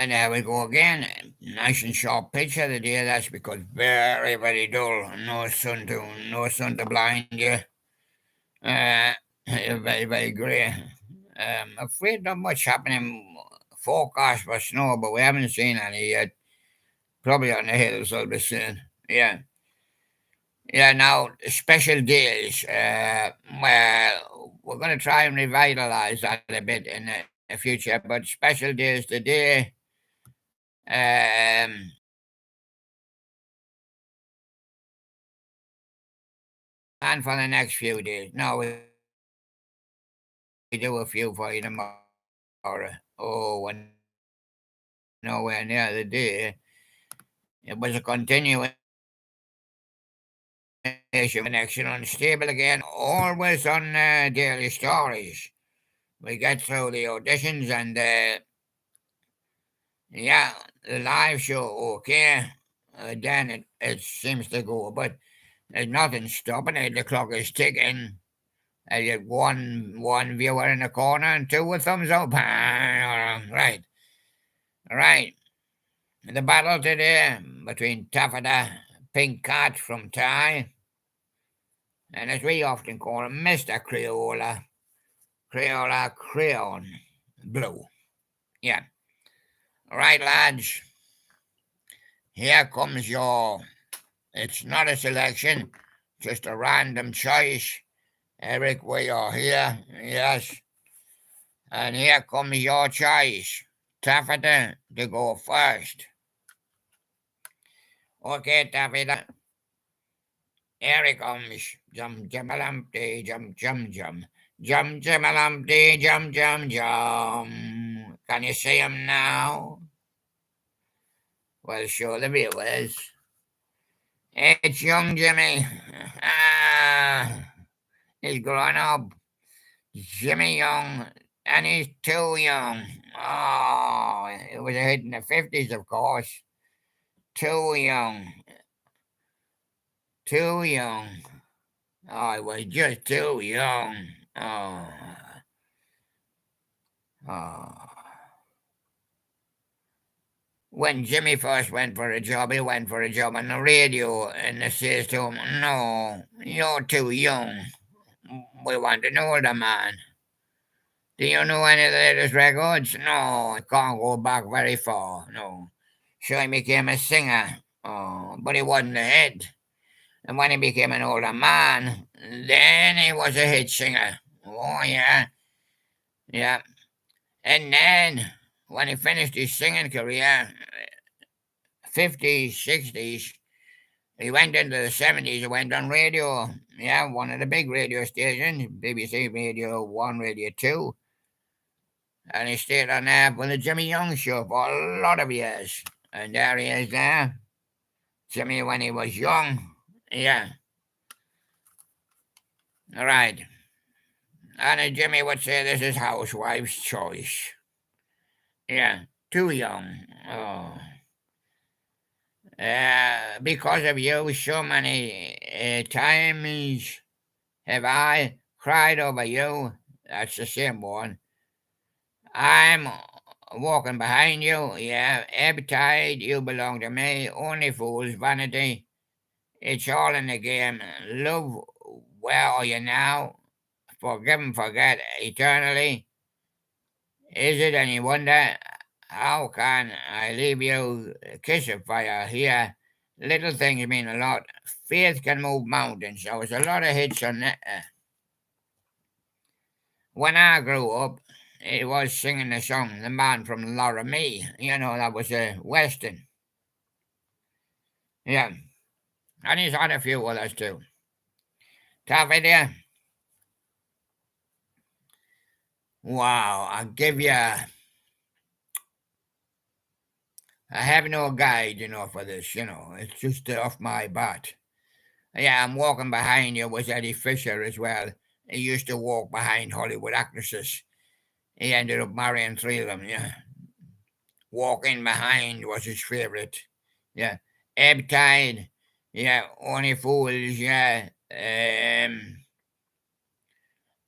And there we go again. Nice and sharp picture of the day. That's because very, very dull. No sun to blind you. Uh, very, very grey. Afraid not much happening. Forecast for snow, but we haven't seen any yet. Probably on the hills I'll be soon. Yeah. Yeah, now special deals. Well, we're going to try and revitalize that a bit in the future, but special deals today. Um, and for the next few days. No, we do a few for you tomorrow. Oh, we're nowhere near the day. It was a continuation of the connection unstable again. Always on daily stories. We get through the auditions and yeah, the live show. Okay, then it seems to go, but there's nothing stopping it. The clock is ticking. I get one viewer in the corner and two with thumbs up. Right, right. The battle today between TAFFETA, Pink Cat from Thai, and as we often call him, Mr. Crayola Crayon Blue. Yeah. Right, lads. Here comes your. It's not a selection, just a random choice. Eric, we are here. Yes. And here comes your choice. Taffeta to go first. Okay, Taffeta. Here he comes. Jum jummalumpty jum jum jum. Jum jummalumpty jum jum jum. Can you see him now? Well, show the viewers. It's young Jimmy. Ah, he's grown up. Jimmy Young, and he's too young. Oh, it was a hit in the 50s, of course. Too young. Too young. Oh, it was just too young. Oh. Oh. When Jimmy first went for a job, he went for a job on the radio, and they says to him, "No, you're too young. We want an older man. Do you know any of the latest records? No, I can't go back very far. No." So he became a singer, but he wasn't a hit. And when he became an older man, then he was a hit singer. Oh, yeah, yeah. And then when he finished his singing career, 50s, 60s, he went into the 70s, he went on radio. Yeah, one of the big radio stations, BBC Radio 1, Radio 2. And he stayed on there with the Jimmy Young Show for a lot of years. And there he is there. Jimmy when he was young. Yeah. All right. And Jimmy would say this is housewife's choice. Yeah. Too young. Oh. Because of you, so many times have I cried over you. That's the same one. I'm walking behind you. Yeah. Every tide you belong to me. Only fool's vanity. It's all in the game. Love, where are you now? Forgive and forget eternally. Is it any wonder? How can I leave you? Kiss of fire here. Little things mean a lot. Faith can move mountains. There was a lot of hits on that. When I grew up, it was singing the song "The Man from Laramie." You know, that was a western. Yeah. And he's had a few others too. Tough idea. Wow, I'll give you. I have no guide, for this, It's just off my bat. Yeah, I'm walking behind you was Eddie Fisher as well. He used to walk behind Hollywood actresses. He ended up marrying three of them, yeah. Walking behind was his favourite. Yeah. Ebb Tide. Yeah. Only Fools, yeah.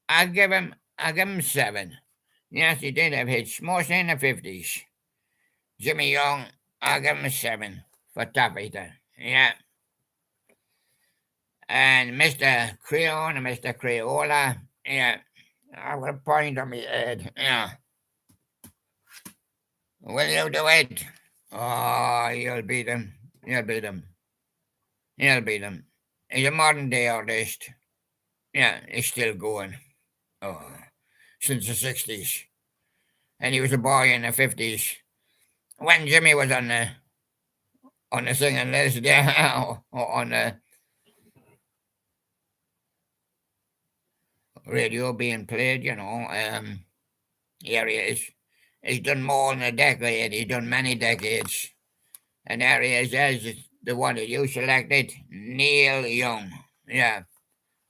I'll give him 7. Yes, he did have hits, mostly in the 50s. Jimmy Young, I'll give him a 7 for TAFFETA. Yeah. And Mr. CRAYON and Mr. CRAYOLA, yeah. I've got a point on my head. Yeah. Will you do it? Oh, you'll beat him. You'll beat him. You'll beat him. He's a modern day artist. Yeah, he's still going. Oh, since the 60s. And he was a boy in the 50s. When Jimmy was on the singing list, yeah, on the radio being played, here he is. He's done more than a decade. He's done many decades. And there he is, as the one that you selected, Neil Young. Yeah,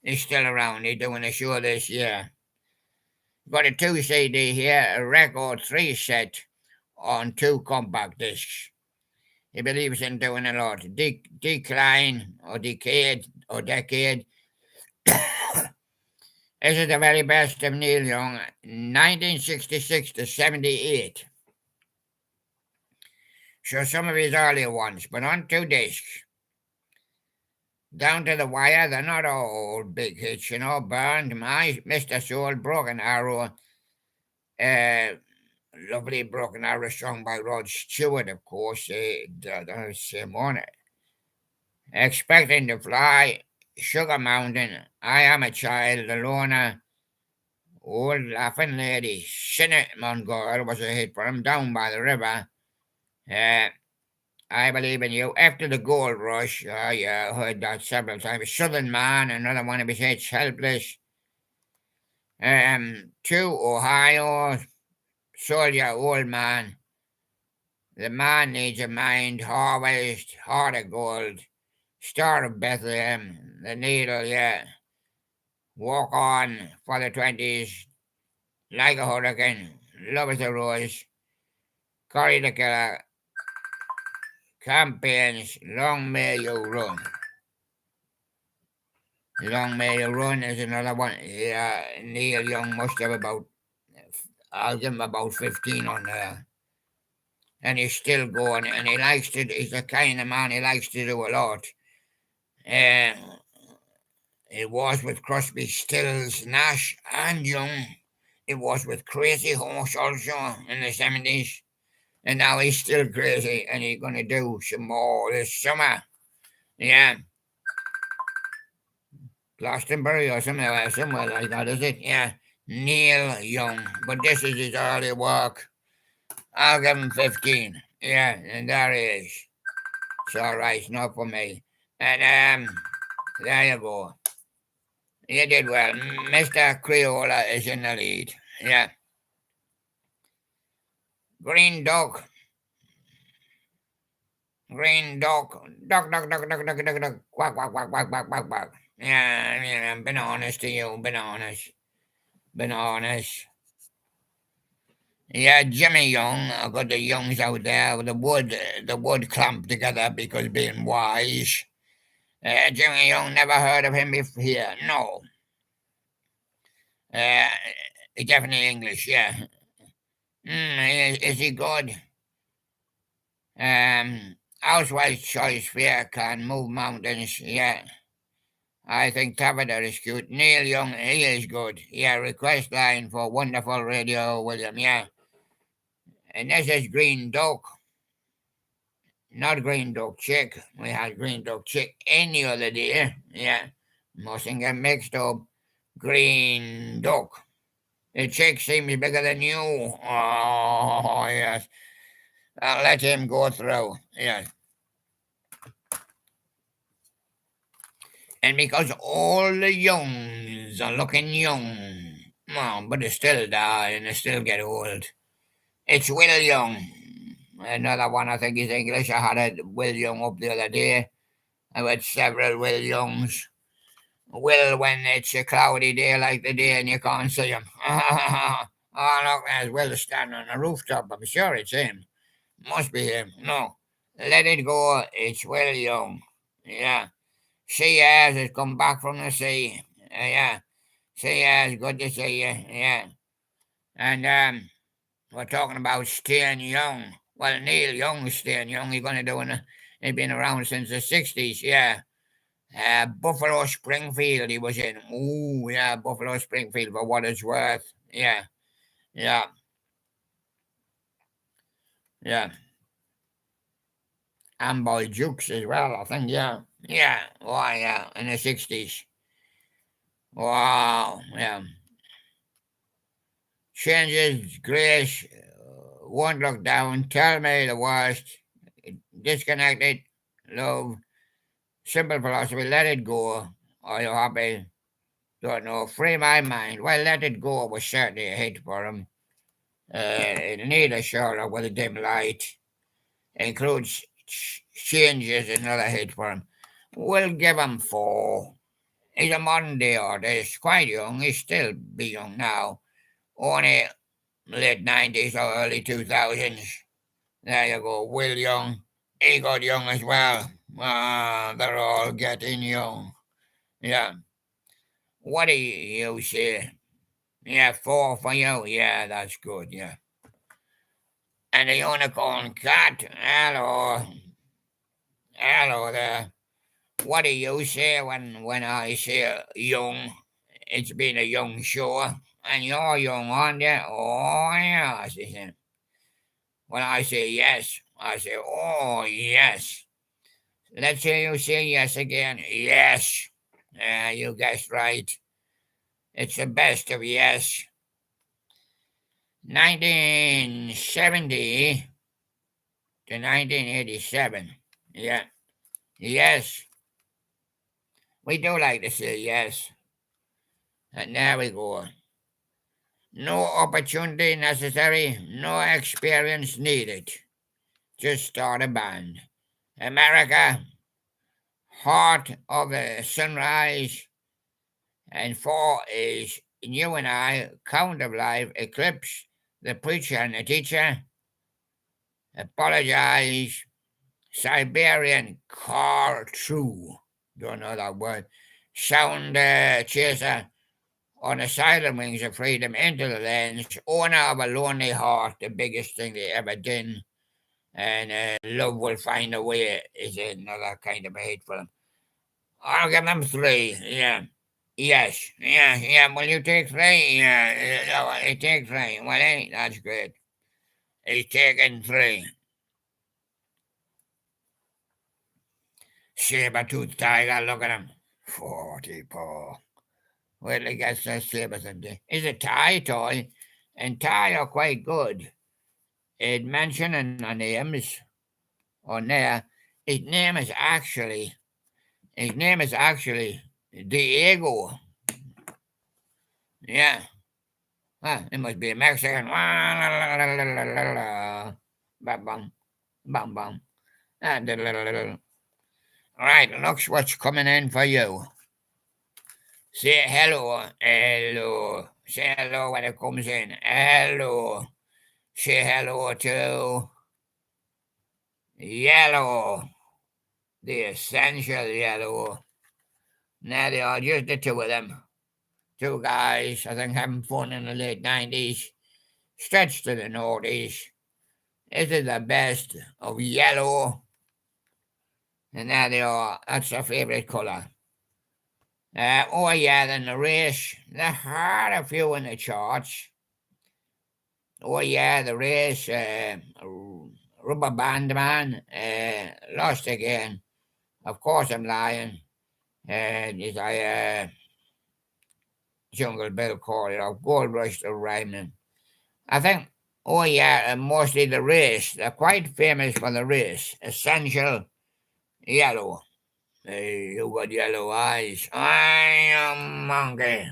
he's still around. He's doing a show this year. Got a 2 CD here, a record 3 set on 2 compact discs. He believes in doing a lot. Decline or decade. This is the very best of Neil Young, 1966 to 78. So some of his earlier ones, but on 2 discs. Down to the Wire, they're not all big hits, Burned, My, Mr. Soul, Broken Arrow, lovely Broken Arrow song by Rod Stewart, of course, the same one. Expecting to Fly, Sugar Mountain, I Am a Child, The Loner, Old Laughing Lady, Cinnamon Girl was a hit for him, Down by the River, I Believe in You, After the Gold Rush, yeah, I heard that several times, Southern Man, another one of his hits, Helpless, To Ohio, Soldier, Old Man, The Man Needs a Mind, Harvest, Heart of Gold, Star of Bethlehem, The Needle, yeah, Walk On for the 20s, Like a Hurricane, Love is a Rose, Cory the Killer, Campaigns, Long May You Run. Long May You Run is another one. Yeah, Neil Young must have I'll give him about 15 on there. And he's still going, and he's the kind of man, he likes to do a lot. It was with Crosby, Stills, Nash, and Young. It was with Crazy Horse also in the 70s. And now he's still crazy, and he's going to do some more this summer. Yeah. Glastonbury or somewhere like that, is it? Yeah. Neil Young. But this is his early work. I'll give him 15. Yeah, and there he is. It's all right, it's not for me. And there you go. You did well. Mr. CRAYOLA is in the lead. Yeah. Green Duck. Duck, quack, quack, quack, quack, quack, quack, quack. Yeah, been honest to you, been honest. Yeah, Jimmy Young, I got the Youngs out there with the wood clamped together because being wise. Jimmy Young, never heard of him before here, no. Definitely English, yeah. Is he good? Housewife Choice Fair can move mountains, yeah. I think TAFFETA is cute. Neil Young, he is good. Yeah, request line for wonderful radio, William, yeah. And this is Green Duck. Not Green Duck Chick. We had Green Duck Chick any other day. Yeah. Mustn't get mixed up. Green Duck. The chick seems bigger than you. Oh, yes. I'll let him go through. Yes. And because all the youngs are looking young, but they still die and they still get old. It's Will Young. Another one, I think is English. I had a Will Young up the other day. I've had several Will Youngs. Will, when it's a cloudy day like the day and you can't see him. Oh, look, there's Will standing on the rooftop. I'm sure it's him. Must be him. No. Let it go. It's Will Young. Yeah. She has come back from the sea. Yeah. She has. Good to see you. Yeah. And we're talking about staying young. Well, Neil Young's staying young. He's going to do it. He's been around since the 60s, yeah. Buffalo Springfield he was in. Ooh, yeah, Buffalo Springfield for what it's worth. Yeah, yeah, yeah. And Boy Jukes as well, I think, yeah. Yeah, why, yeah, in the 60s. Wow, yeah. Changes, grace, won't look down, tell me the worst, disconnected, love, simple philosophy, let it go. Are you happy? Don't know, free my mind. Well, let it go was certainly a hit for him. Need a shoulder with a dim light. Includes changes, another hit for him. We'll give him 4. He's a modern day artist, quite young. He's still be young now. Only late 90s or early 2000s. There you go, Will Young. He got young as well. Ah, they're all getting young. Yeah. What do you say? Yeah, 4 for you. Yeah, that's good. Yeah. And the unicorn cat. Hello. Hello there. What do you say when I say young? It's been a young show. And you're young, aren't you? Oh, yeah. She said. When I say yes, I say, oh, yes. Let's hear you say yes again. Yes. You guessed right. It's the best of yes. 1970 to 1987. Yeah. Yes. We do like to say yes. And there we go. No opportunity necessary, no experience needed. Just start a band. America, heart of the sunrise, and 4 is you and I, count of life, eclipse, the preacher and the teacher, apologize, Siberian car true. Don't know that word. Sound chaser, on the silent wings of freedom into the lands, owner of a lonely heart, the biggest thing they ever did. And love will find a way is another kind of a hit for them. I'll give them 3, yeah. Yes, yeah, yeah. Will you take 3? Yeah, he take 3. Well, hey, that's great. He's taking 3. Saber-tooth tiger, look at him. 44. Well, I guess that's saber something. It's a Thai toy, and Thai are quite good. It mentioning the names on there. His name is actually his name is actually Diego. Yeah. It must be a Mexican. Bam bam bam bam. Right, looks what's coming in for you. Say hello, hello. Say hello when it comes in. Hello. Say hello to yellow. The essential yellow. Now they are just the 2 of them. 2 guys, I think, having fun in the late 90s, stretched to the noughties. This is the best of yellow. And now they are. That's their favourite colour. Oh, yeah, then the race. They had a few in the charts. Oh, yeah, the race. Rubber Band Man. Lost again. Of course, I'm lying. Is I Jungle Bill called it off. Gold Rush to Ryman. I think, oh yeah, mostly the race. They're quite famous for the race. Essential yellow. Hey, you got yellow eyes. I am monkey.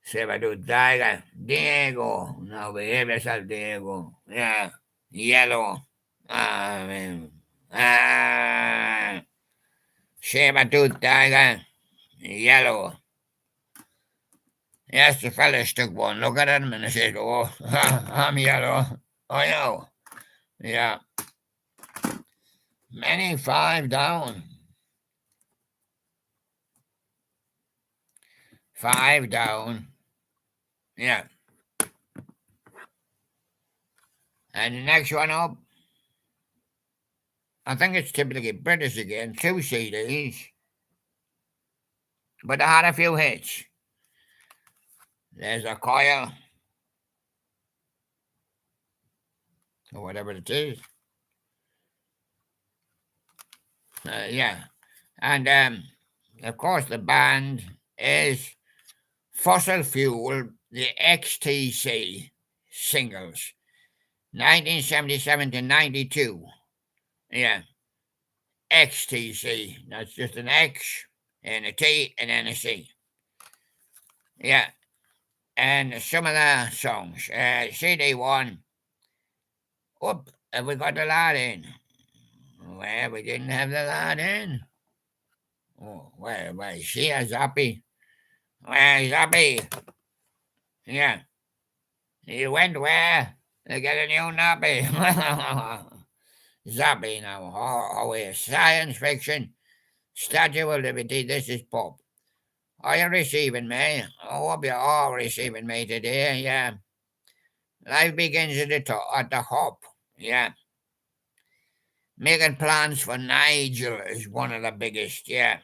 Saber-tooth tiger. Diego. Now behave yourself, Diego. Yeah. Yellow. I mean, saber-tooth tiger. Yellow. Yes, the fellas took one look at him and they said, oh, I'm yellow. I know. Yeah. Many 5 down. 5 down. Yeah. And the next one up, I think it's typically British again, 2 CDs, but they had a few hits. There's a coil, or whatever it is. Yeah. And of course, the band is Fossil Fuel, the XTC singles, 1977 to 92. Yeah, XTC. That's just an X and a T and then a C. Yeah, and some of the songs. CD1. Whoop, have we got the lad in? Well, we didn't have the lad in. Oh, well, she has Zappy. Well, Zappy. Yeah. You went where? To get a new nappy. Zappy now. Always science fiction. Statue of Liberty. This is Pop. Are you receiving me? I hope you're all receiving me today. Yeah. Life begins at the hop. Yeah. Making plans for Nigel is one of the biggest. Yeah.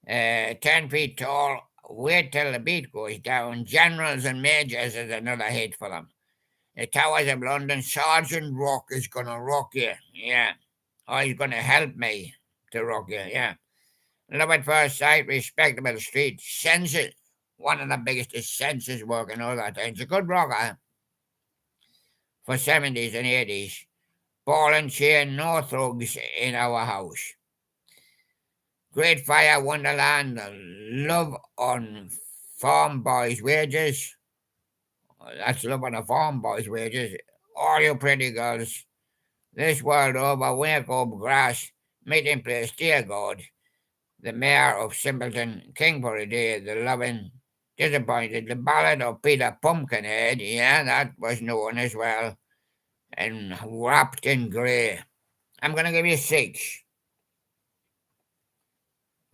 10 feet tall. Wait till the beat goes down. Generals and Majors is another hit for them. The Towers of London, Sergeant Rock is going to rock you. Yeah. Or he's going to help me to rock you. Yeah. Love at First Sight, Respectable Street, Senses. One of the biggest is Senses working all that time. It's a good rocker for 70s and 80s. Ball and chain, no thugs in our house. Great Fire, Wonderland, Love on Farm Boys' Wages. That's Love on a Farm Boys' Wages. All you pretty girls. This world over, wake up, grass, meeting place, dear God. The Mayor of Simpleton, King for a Day, The Loving, Disappointed, The Ballad of Peter Pumpkinhead, yeah, that was known as well, and Wrapped in Grey. I'm going to give you 6.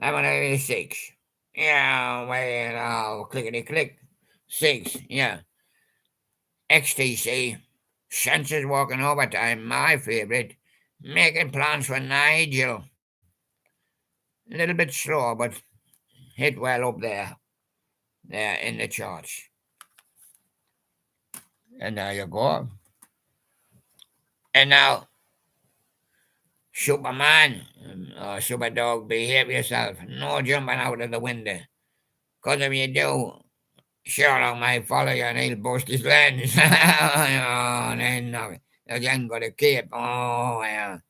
I'm going to give you 6. Yeah, well, clickety click. 6, yeah. XTC, Senses Walking Overtime, my favourite. Making Plans for Nigel. A little bit slow, but hit well up there in the charts. And there you go. And now, Superman, Super Dog, behave yourself. No jumping out of the window. Because if you do, Sherlock might follow you and he'll bust his lens. And then you got a cape. Oh, yeah.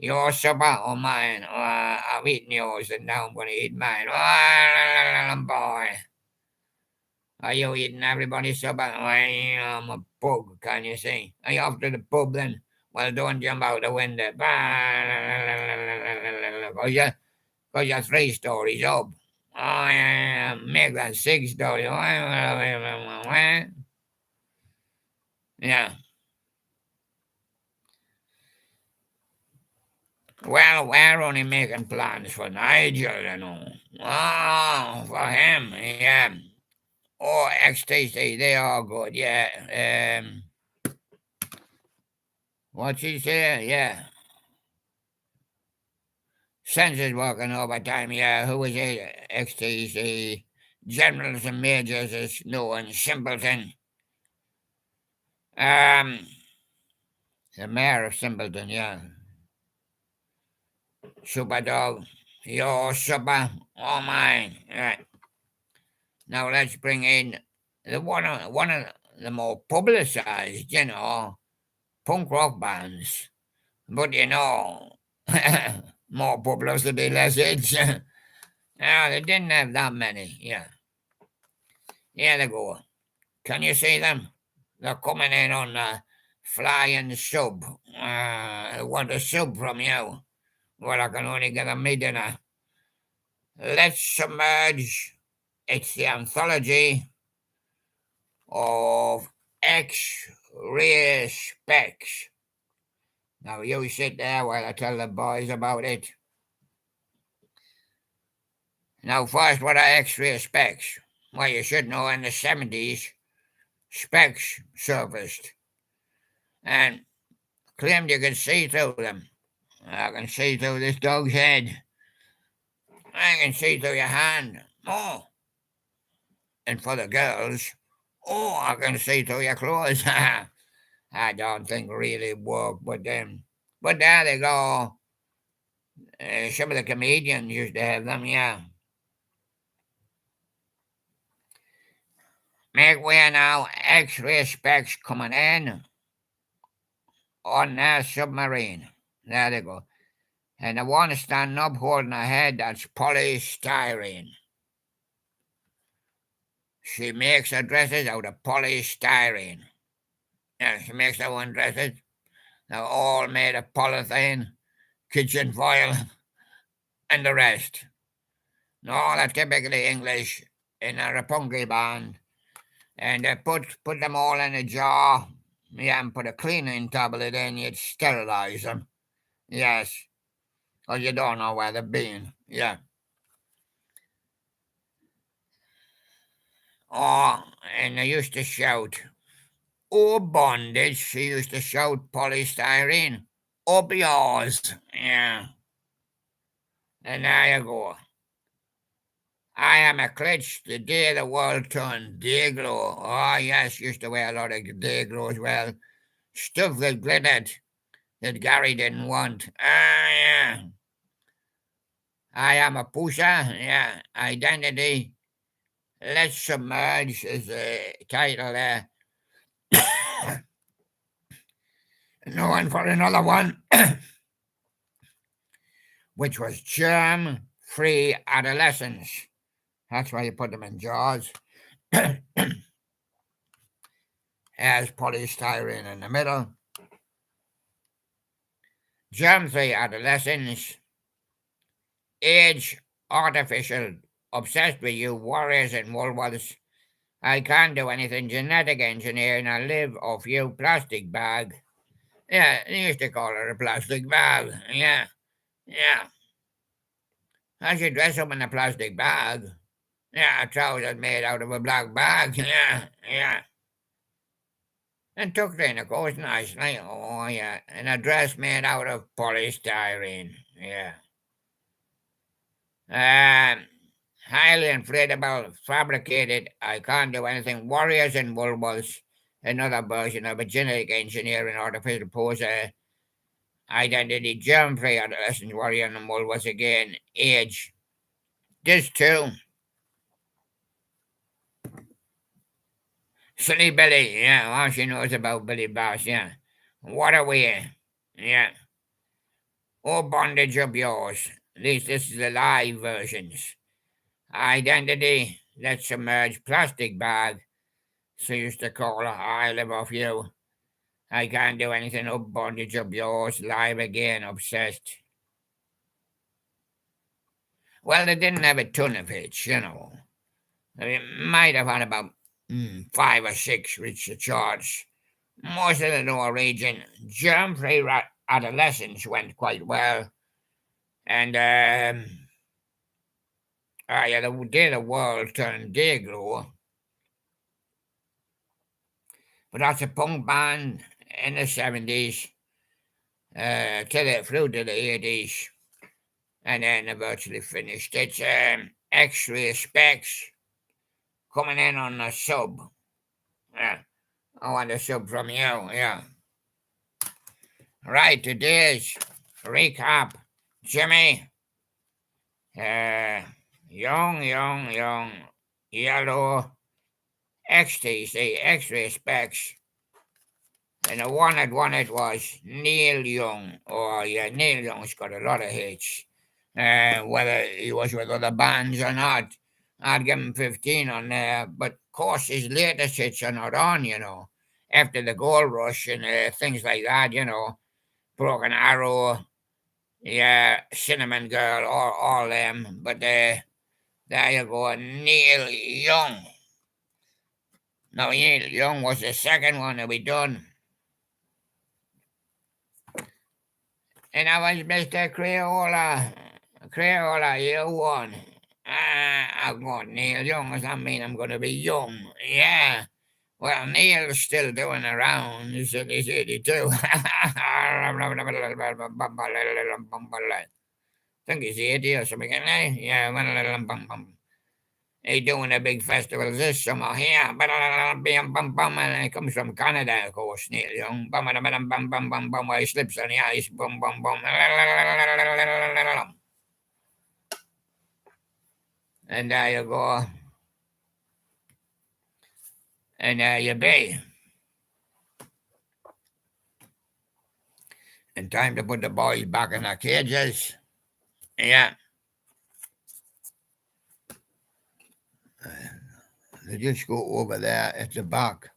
Your supper or mine? I've eaten yours and now I'm going to eat mine. Oh, boy. Are you eating everybody's supper? I'm a pug, can you see? Are you off to the pub then? Well, don't jump out the window. Because you're 3 stories up. Oh, yeah, make that 6 stories. Yeah. Well, we're only making plans for Nigel, you know. Oh, for him, yeah. Oh, XTC, they are good, yeah. What's he say? Yeah. Senses working overtime, yeah. Who was it? XTC. Generals and Majors is known. Simpleton. The Mayor of Simpleton, yeah. Super Dog. Your supper, all mine. Right. Now let's bring in one of the more publicized, punk rock bands. But more publicity, less hits. No, they didn't have that many. Yeah. Yeah, they go. Can you see them? They're coming in on the flying sub. I want a sub from you. Well, I can only get a dinner. Let's submerge. It's the anthology of X-ray specs. Now you sit there while I tell the boys about it. Now first, what are X-ray specs? Well, you should know in the 70s, specs surfaced. And claimed you could see through them. I can see through this dog's head. I can see through your hand. Oh, and for the girls, oh, I can see through your clothes. I don't think really work, but there they go. Some of the comedians used to have them, yeah. Make way now, X-ray specs coming in on their submarine. There they go. And the one standing up holding her head, that's polystyrene. She makes her dresses out of polystyrene. Yeah, she makes her own dresses. They're all made of polythene, kitchen foil, and the rest. No, they're typically English in a rapungi band. And they put them all in a jar. Yeah, and put a cleaning tablet in, you'd sterilize them. Yes. Or you don't know where they've been. Yeah. Oh, and they used to shout, oh, bondage. She used to shout polystyrene. Up yours. Yeah. And there you go. I am a clutch the day the world turned day glow. Oh, yes, used to wear a lot of day glow as well. Stuff that glittered that Gary didn't want. Ah, yeah. I am a pusher. Yeah. Identity. Let's submerge is the title there. No one for another one, which was germ-free adolescence. That's why you put them in jars. Has polystyrene in the middle. Germ-free adolescence. Age artificial. Obsessed with you warriors and wolves. I can't do anything genetic engineering. I live off you plastic bag. Yeah, they used to call her a plastic bag. Yeah, yeah. I should dress up in a plastic bag. Yeah, trousers made out of a black bag. Yeah, yeah. And tucked in, of course, nicely. Oh, yeah. And a dress made out of polystyrene. Yeah. Highly inflatable, fabricated. I can't do anything. Warriors and wolves. Another version of a genetic engineering artificial pose. Identity germ-free adolescent warrior and wolves again. Age. This too. Silly Billy, yeah, all she knows about Billy Bass, yeah. What are we? Yeah. Oh, bondage of yours. At least this is the live versions. Identity, let's submerge plastic bag. So used to call her, I live off you. I can't do anything. Oh, bondage of yours, live again, obsessed. Well, they didn't have a ton of hits, you know. They might have had about 5 or 6 reach the charts. Most of the Norwegian germ-free adolescence went quite well. And, yeah, the day the world turned day glow. But that's a punk band in the 70s, through to the 80s. And then they virtually finished. It's X-ray specs coming in on a sub. Yeah. I want a sub from you, yeah. Right, today's recap. Jimmy, young, yellow, XTC, X-ray specs. And the one that won it was Neil Young. Oh, yeah, Neil Young's got a lot of hits. Whether he was with other bands or not, I'd give him 15 on there. But, of course, his latest hits are not on, you know. After the Gold Rush and things like that, you know. Broken Arrow, yeah, Cinnamon Girl, all them. But there you go, Neil Young. Now, Neil Young was the second one that we done. And I was Mr. CRAYOLA. CRAYOLA, you won. I'm going Neil Young. Does that mean I'm going to be young? Yeah. Well, Neil's still doing the rounds and he's 82. I think he's 80 or something, isn't he? Yeah, he's doing a big festival this summer here. And he comes from Canada, of course, Neil Young. He slips on the ice. And there you go. And there you be. And time to put the boys back in their cages. Yeah. They just go over there at the back.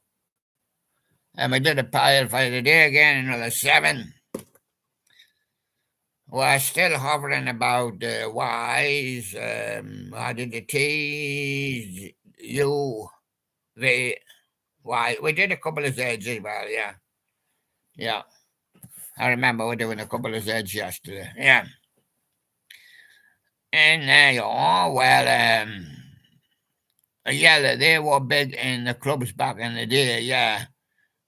And we did a pile for today again, another 7. We're still hovering about the Y's. I did the T's, U, V, Y. We did a couple of Z's as well, yeah. Yeah. I remember we doing a couple of Z's yesterday. Yeah. And there you are. Well, yeah, they were big in the clubs back in the day, yeah.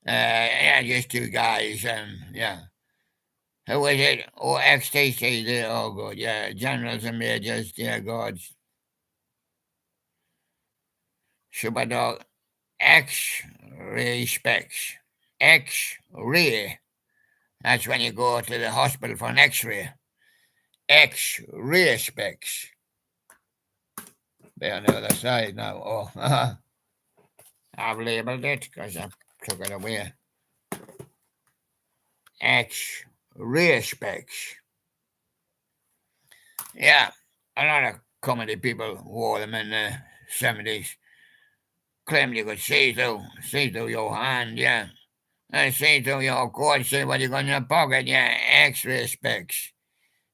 Yeah, just 2 guys, yeah. Who was it? Oh, XTC, oh good, yeah. Generals and majors, dear gods. Super dog. X-ray specs. X-ray. That's when you go to the hospital for an X-ray. X-ray specs. They're on the other side now. Oh, I've labelled it because I took it away. X-ray specs. Yeah, a lot of comedy people wore them in the 70s. Claimed you could see through your hand, yeah. I see through your cord, see what you got in your pocket, yeah. X-ray specs.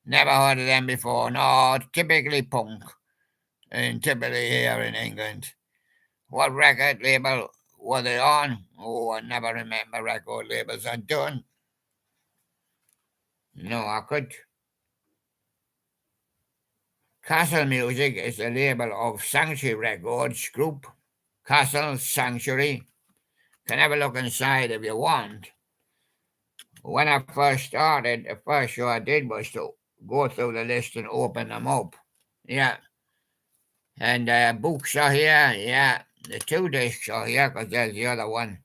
Never heard of them before. No, typically punk. And typically here in England. What record label were they on? Oh, I never remember record labels I done. No, I could. Castle Music is the label of Sanctuary Records Group. Castle Sanctuary. Can have a look inside if you want. When I first started, the first show I did was to go through the list and open them up. Yeah. And books are here, yeah. The 2 discs are here because there's the other one.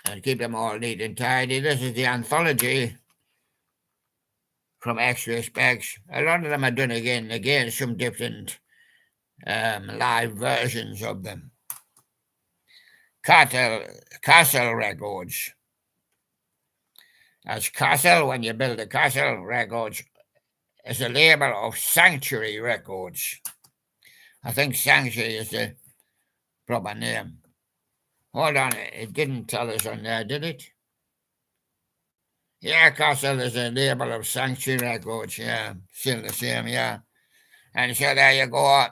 And keep them all neat and tidy. This is the anthology from X-ray specs. A lot of them are done again and again, some different live versions of them. Castle Records. That's Castle when you build a castle. Records is a label of Sanctuary Records. I think Sanctuary is the proper name. Hold on, it didn't tell us on there, did it? Yeah, Castle is a label of Sanctuary Records, yeah. Still the same, yeah. And so there you go.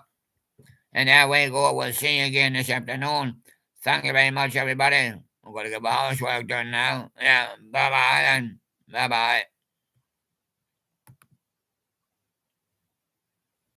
And there we go. We'll see you again this afternoon. Thank you very much, everybody. I'm going to get my housework done now. Yeah, bye-bye then. Bye-bye.